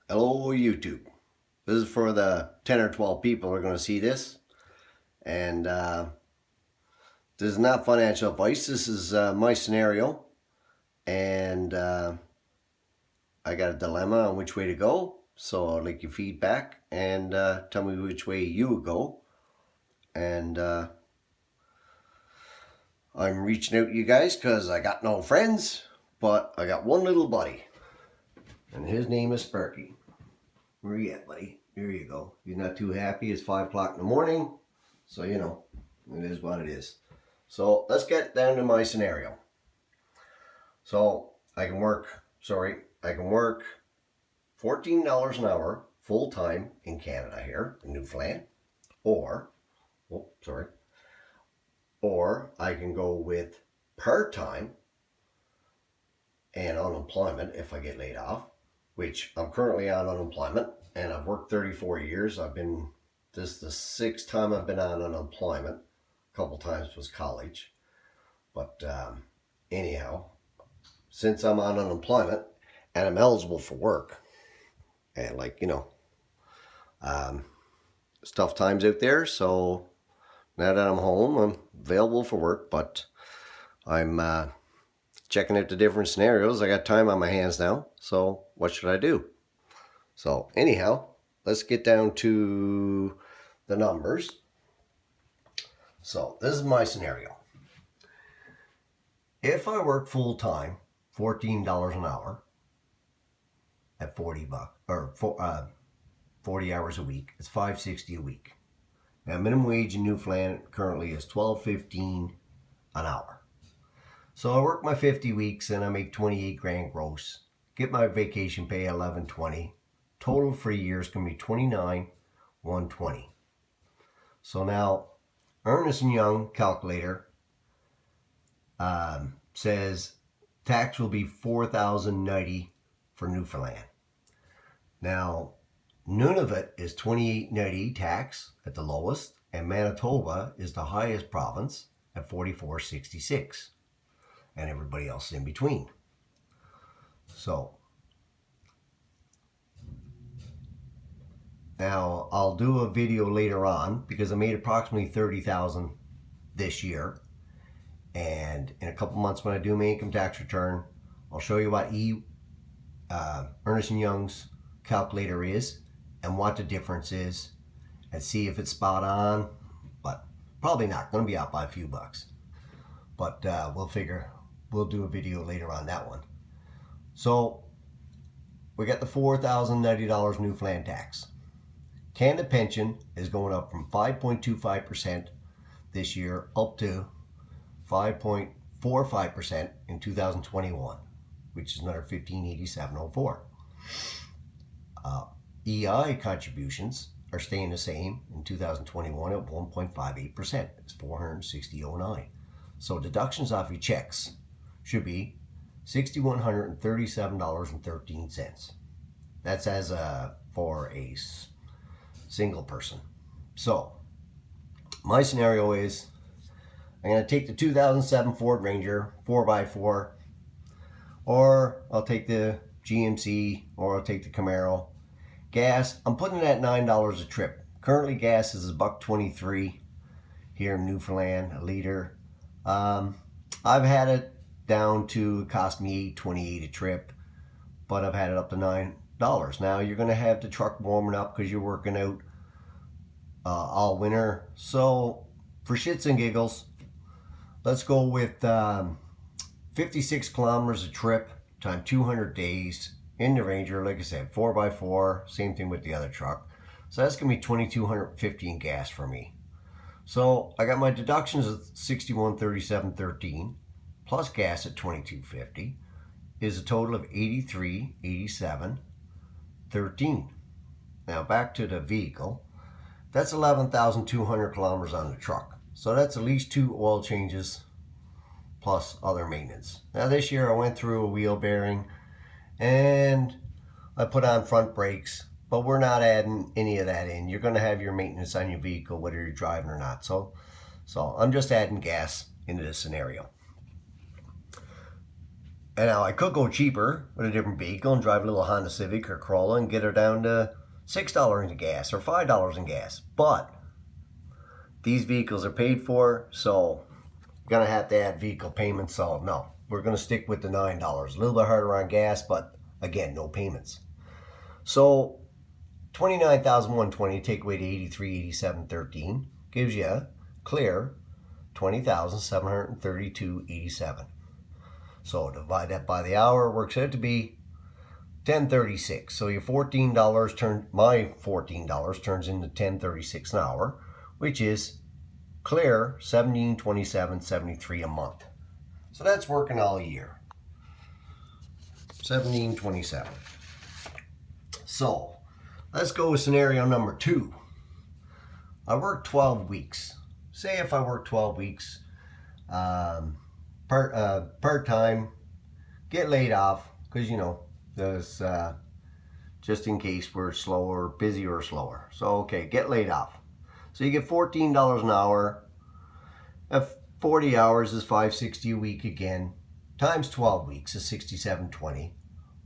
Hello YouTube. This is for the 10 or 12 people who are going to see this. And this is not financial advice. This is my scenario. And I got a dilemma on which way to go. So I'd like your feedback and tell me which way you would go. And I'm reaching out to you guys because I got no friends, but I got one little buddy. And his name is Sparky. Where you at, buddy? Here you go. You're not too happy. It's 5 o'clock in the morning. So, you know, it is what it is. So, let's get down to my scenario. So, I can work $14 an hour full-time in Canada here, in Newfoundland. Or I can go with part-time and unemployment if I get laid off, which I'm currently on unemployment, and I've worked 34 years. This is the sixth time I've been on unemployment. A couple times was college. But anyhow, since I'm on unemployment and I'm eligible for work, and it's tough times out there, so now that I'm home, I'm available for work, but I'm checking out the different scenarios. I got time on my hands now, so what should I do? So anyhow, let's get down to the numbers. So this is my scenario. If I work full time, $14 an hour at 40 hours a week, it's $5.60 a week. Now minimum wage in Newfoundland currently is $12.15 an hour. So I work my 50 weeks and I make 28 grand gross. Get my vacation pay $11.20. Total for a year is going to be $29,120. So now Ernst & Young calculator says tax will be $4,090 for Newfoundland. Now Nunavut is $28.90 tax at the lowest, and Manitoba is the highest province at $44.66, and everybody else in between. So now I'll do a video later on because I made approximately $30,000 this year, and in a couple months when I do my income tax return, I'll show you what Ernst & Young's calculator is and what the difference is, and see if it's spot on, but probably not. Going to be out by a few bucks, but we'll do a video later on that one. So we got the $4,090 Newfoundland tax. Canada pension is going up from 5.25% this year up to 5.45% in 2021, which is another $15.8704. EI contributions are staying the same in 2021 at 1.58%. It's $460.09. So deductions off your checks should be $6,137.13. That's for a single person. So my scenario is I'm going to take the 2007 Ford Ranger 4x4, or I'll take the GMC, or I'll take the Camaro. Gas, I'm putting it at $9 a trip. Currently gas is $1.23 here in Newfoundland, a liter. I've had it down to, it cost me $8.28 a trip, but I've had it up to $9. Now you're going to have the truck warming up because you're working out all winter. So for shits and giggles, let's go with 56 kilometers a trip times 200 days in the Ranger. Like I said, 4x4, same thing with the other truck. So that's going to be $2,250 in gas for me. So I got my deductions of $61.37.13 plus gas at $22.50 is a total of $83.87.13. Now back to the vehicle. That's 11,200 kilometers on the truck. So that's at least 2 oil changes plus other maintenance. Now this year I went through a wheel bearing and I put on front brakes, but we're not adding any of that in. You're going to have your maintenance on your vehicle whether you're driving or not. So I'm just adding gas into this scenario. And now I could go cheaper with a different vehicle and drive a little Honda Civic or Corolla and get her down to $6 in gas or $5 in gas. But these vehicles are paid for, so you're going to have to add vehicle payments. So no, we're going to stick with the $9. A little bit harder on gas, but again, no payments. So 29,120 take away to 83,8713 gives you clear 20,732.87. So divide that by the hour, works out to be 10.36. So your my $14 turns into 10.36 an hour, which is clear 1727.73 a month. So that's working all year. 1727. So let's go with scenario number 2. I work 12 weeks. Say if I work 12 weeks, part-time, get laid off, because there's just in case we're slower, busy or slower. So okay, get laid off. So you get $14 an hour. If 40 hours is $560 a week again, times 12 weeks is $67.20,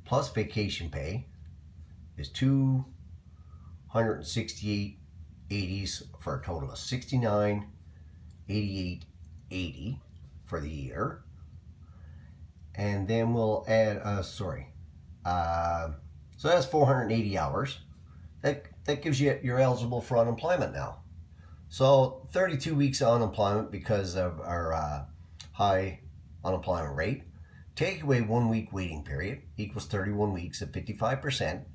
plus vacation pay is $268.80 for a total of $69.88.80 for the year. And then we'll add, so that's 480 hours. That gives you're eligible for unemployment now. So 32 weeks of unemployment because of our high unemployment rate. Take away 1 week waiting period equals 31 weeks at 55%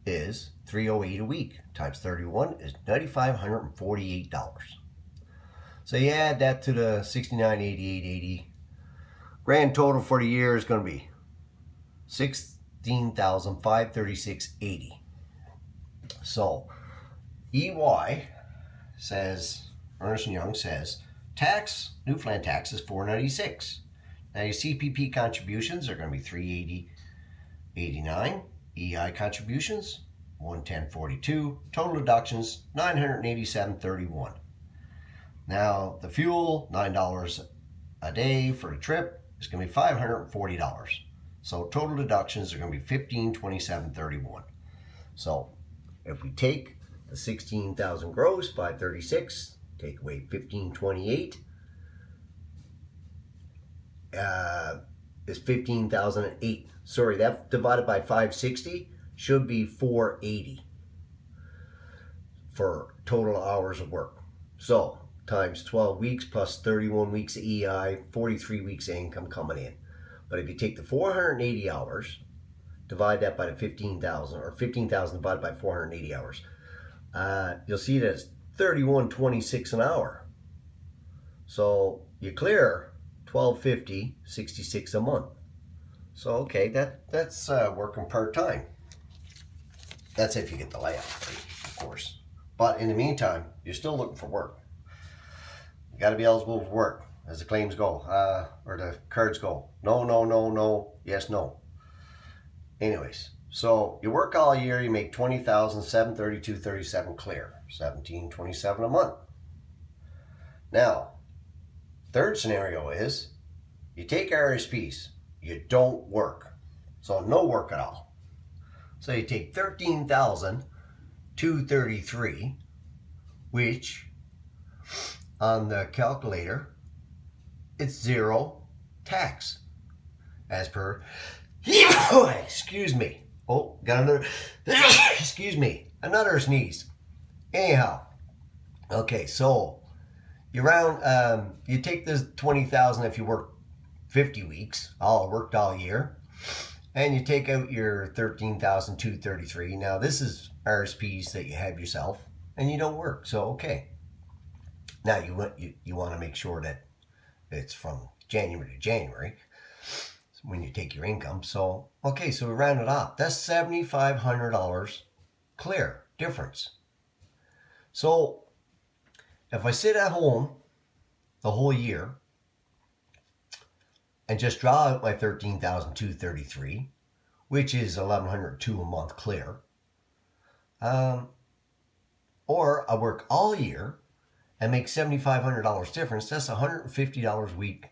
is $308 a week times 31 is $9,548. So you add that to the $69.88.80. Grand total for the year is going to be $16,536.80. So EY says, Ernst & Young says, Newfoundland tax is $496. Now your CPP contributions are going to be $380.89. EI contributions $110.42. Total deductions $987.31. Now the fuel $9 a day for the trip is going to be $540. So total deductions are going to be $1527.31. So if we take the 16,000 gross, 536, take away 1528, is 15,008. Sorry, that divided by 560 should be 480 for total hours of work. So times 12 weeks plus 31 weeks of EI, 43 weeks of income coming in. But if you take the 480 hours, divide that by the 15,000, or 15,000 divided by 480 hours, you'll see that it's 31.26 an hour. So you clear 1250, 66 a month. So okay, that's working part-time. That's if you get the layoff rate, of course. But in the meantime, you're still looking for work. You got to be eligible for work, as the claims go, or the cards go. No, no, no, no, yes, no. Anyways, so you work all year, you make $20,732.37 clear, $17.27 a month. Now, third scenario is you take RSPs, you don't work, so no work at all. So you take $13,233, which on the calculator, it's zero tax, as per. Excuse me. Oh, got another. Excuse me, another sneeze. Anyhow, okay, so you take this 20,000 if you work 50 weeks, all worked all year, and you take out your 13,233. Now this is RSPs that you have yourself, and you don't work. So okay. Now you want to make sure that it's from January to January when you take your income. So okay, so we round it off. That's $7,500 clear difference. So if I sit at home the whole year and just draw out my 13,233, which is 1,102 a month clear, or I work all year and make $7,500 difference, that's $150 a week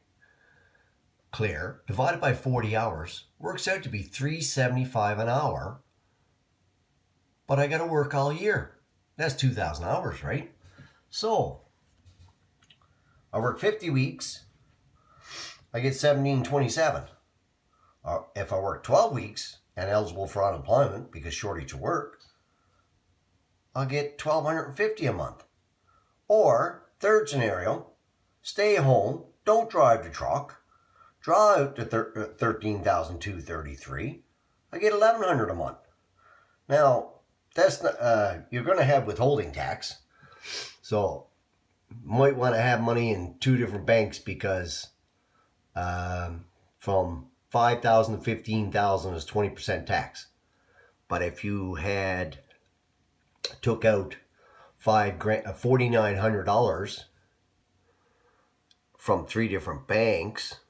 clear divided by 40 hours works out to be $3.75 an hour. But I got to work all year. That's 2,000 hours, right? So I work 50 weeks, I get $1,727. If I work 12 weeks and eligible for unemployment because shortage of work, I'll get $1,250 a month. Or, third scenario, stay home, don't drive the truck, draw out to $13,233, I get $1,100 a month. Now, that's not, you're going to have withholding tax, so you might want to have money in two different banks because from $5,000 to $15,000 is 20% tax. But if you had took out $4,900 from three different banks,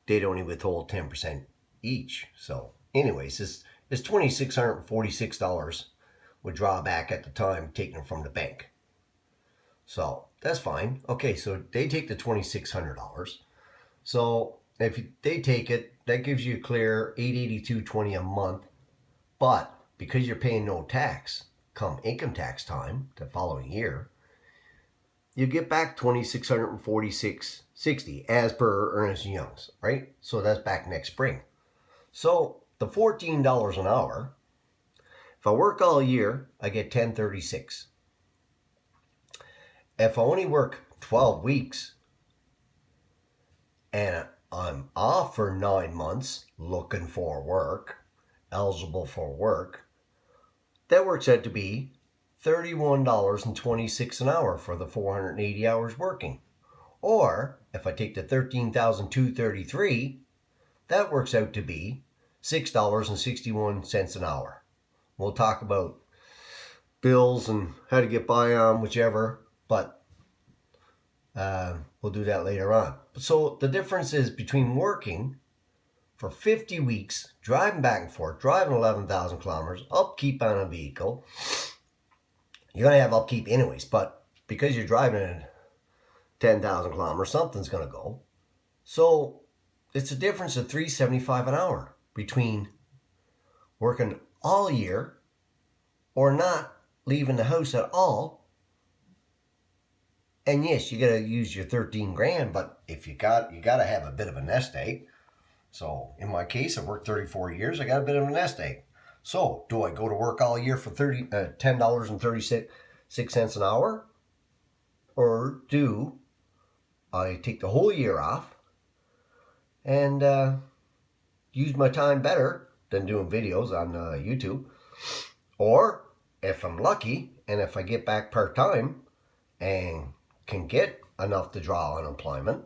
they'd only withhold 10% each. So, anyways, it's $2,646 would draw back at the time taken from the bank. So that's fine. Okay, so they take the $2,600. So if they take it, that gives you a clear $882.20 a month. But because you're paying no tax come income tax time the following year, you get back $2,646.60 as per Ernst & Young's, right? So that's back next spring. So the $14 an hour, if I work all year, I get $10.36. If I only work 12 weeks and I'm off for 9 months looking for work, eligible for work, that works out to be $31.26 an hour for the 480 hours working. Or if I take the $13,233, that works out to be $6.61 an hour. We'll talk about bills and how to get by on whichever, but we'll do that later on. So the difference is between working for 50 weeks, driving back and forth, driving 11,000 kilometers, upkeep on a vehicle. You're going to have upkeep anyways, but because you're driving at 10,000 kilometers, something's going to go. So it's a difference of $3.75 an hour between working all year or not leaving the house at all. And yes, you got to use your 13 grand, but if you got to have a bit of a nest egg. So in my case, I worked 34 years. I got a bit of a nest egg. So do I go to work all year for $10.36 an hour? Or do I take the whole year off and use my time better than doing videos on YouTube? Or if I'm lucky and if I get back part-time and can get enough to draw unemployment,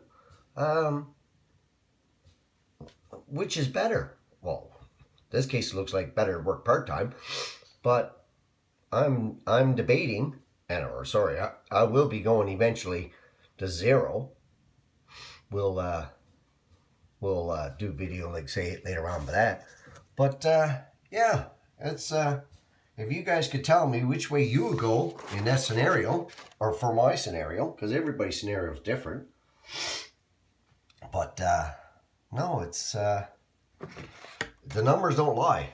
which is better? Well, in this case it looks like better to work part-time, but I'm debating, I will be going eventually to zero. We'll do video like say later on for that. But yeah, it's if you guys could tell me which way you would go in that scenario, or for my scenario, because everybody's scenario is different. But no, it's the numbers don't lie.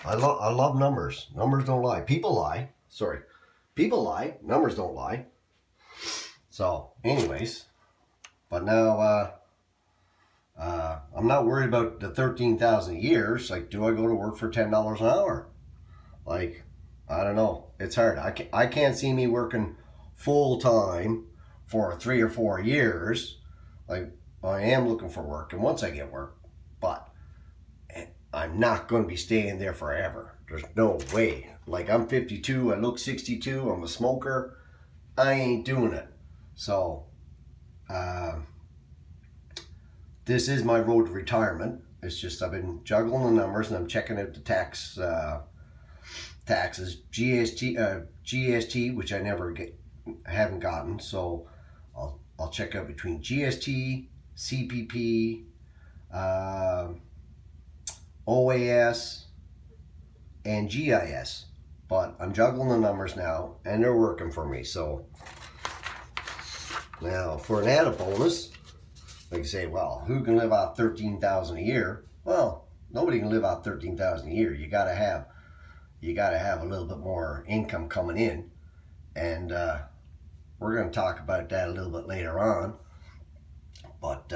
I love numbers. Numbers don't lie. People lie. Sorry, people lie. Numbers don't lie. So, anyways, but now I'm not worried about the 13,000 years. Like, do I go to work for $10 an hour? Like, I don't know. It's hard. I can't see me working full time for 3 or 4 years. Like, I am looking for work, and once I get work, but I'm not going to be staying there forever. There's no way. Like, I'm 52, I look 62, I'm a smoker. I ain't doing it. So, this is my road to retirement. It's just I've been juggling the numbers and I'm checking out the taxes, GST, which I haven't gotten. So I'll check out between GST, CPP, OAS, and GIS. But I'm juggling the numbers now, and they're working for me. So now for an added bonus, Like you say, well, who can live off $13,000 a year? Well, nobody can live off $13,000 a year. You gotta have a little bit more income coming in, and we're gonna talk about that a little bit later on. But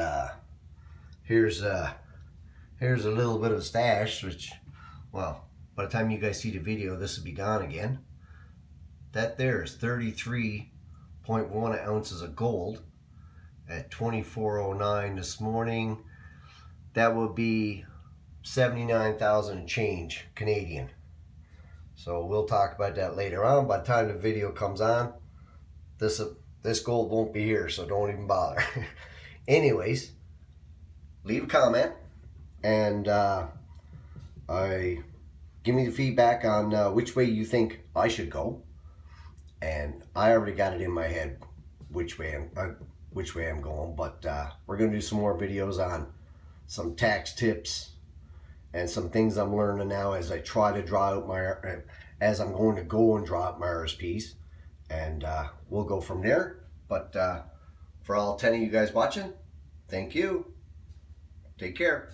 here's a little bit of a stash, which, well, by the time you guys see the video, this will be gone again. That there is 33.1 ounces of gold at 24.09 this morning. That would be 79,000 and change Canadian. So we'll talk about that later on. By the time the video comes on, this gold won't be here, so don't even bother. Anyways, leave a comment and give me the feedback on which way you think I should go. And I already got it in my head which way I'm going. But we're gonna do some more videos on some tax tips and some things I'm learning now as I try to draw out as I'm going to go and draw out my RSPs, and we'll go from there. But for all 10 of you guys watching, thank you. Take care.